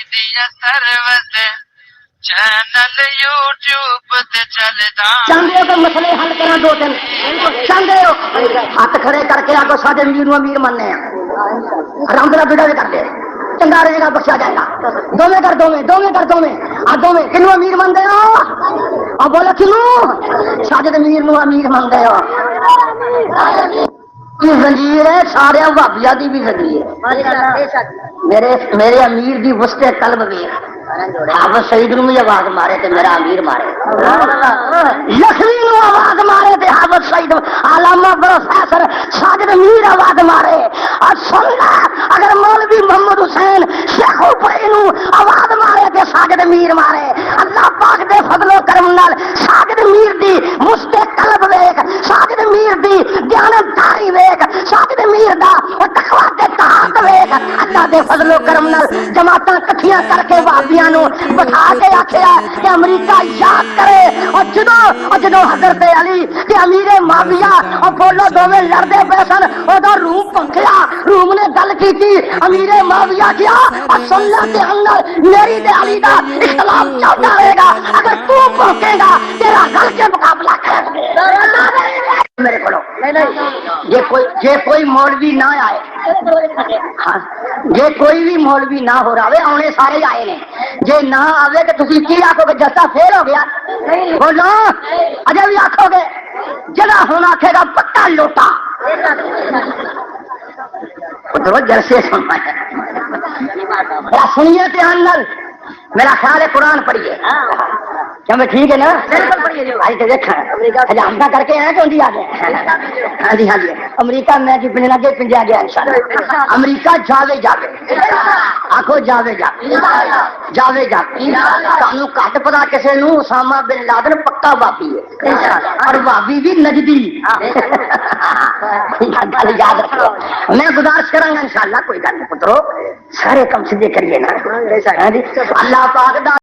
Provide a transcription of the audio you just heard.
دیا سروت channel YouTube تے چلدا چاہتے ہو کہ مسئلے حل کرنا دو تین چاہتے ہو ہاتھ کھڑے کر کے آگے سارے امیر نو امیر مننے آرام دلا بیٹا بھی کر دے چنگا رہے گا بخشا جائے گا دونوں کر دونوں کنو امیر منتے ہو اور بولو کنو ساجد امیر نو امیر منتے ہو زنجیر ہے سارے بھابیا کی بھی زنجیر میرے امیر دی وسط قلب بھی حافظ سعید نو بھی آواز مارے تے میرا امیر مارے لکھوی نو آواز مارے تے حافظ سعید علامہ پروفیسر ساجد امیر آواز مارے اور سننا اگر مولوی محمد حسین شیخ اوپری نو آواز مارے تے ساجد امیر مارے اللہ پاک دے فضل و کرم نال ساجد امیر دی وسط قلب ویکھ ساجد امیر دی دیانتداری ویکھ ساجد امیر دا تقوی تے طاعت ویکھ اللہ دے فضل و کرم نال جماعتاں اکٹھیاں کر کے وہابیاں نو بٹھا کے آکھیا کہ امریکہ یاد کرے اور جدوں حضرت علی تے امیر معاویہ اور بولو دوویں لڑدے پے سن اودوں روم پنکھیا روم نے گل کیتی امیر معاویہ کیا اور سنت تے اندر میری تے علی دا اختلاف چلتا رہے گا اگر تو پھونکے گا تیرا گل کے مقابلہ کریں گے میرے کو جے کوئی مولوی نہ آئے ہاں جے کوئی بھی مولوی نہ ہو رہا آنے سارے آئے نے جے نہ آئے تو تھی کی آخو گے جسا فیل ہو گیا بولو اجے بھی آخو گے جڑا ہوں آخے گا پکا لوٹا جلسے سننا ہے سنیے دھیان نال میرا خیال ہے قرآن پڑھیے کیا میں ٹھیک ہے نا دیکھا ہم کر کے آئے کہ آ گئے ہاں جی امریکہ میں جتنے لگے پنجا گیا امریکہ جاوے آخو جاوے تمہیں گھٹ پتا کسی نو اسامہ بن لادن پکا بابی ہے اور بابی بھی نجدی گل یاد رکھو میں گزارش کرا گا انشاءاللہ کوئی گل نہیں پترو سارے کم سیدھے کریے نا اللہ پاک دا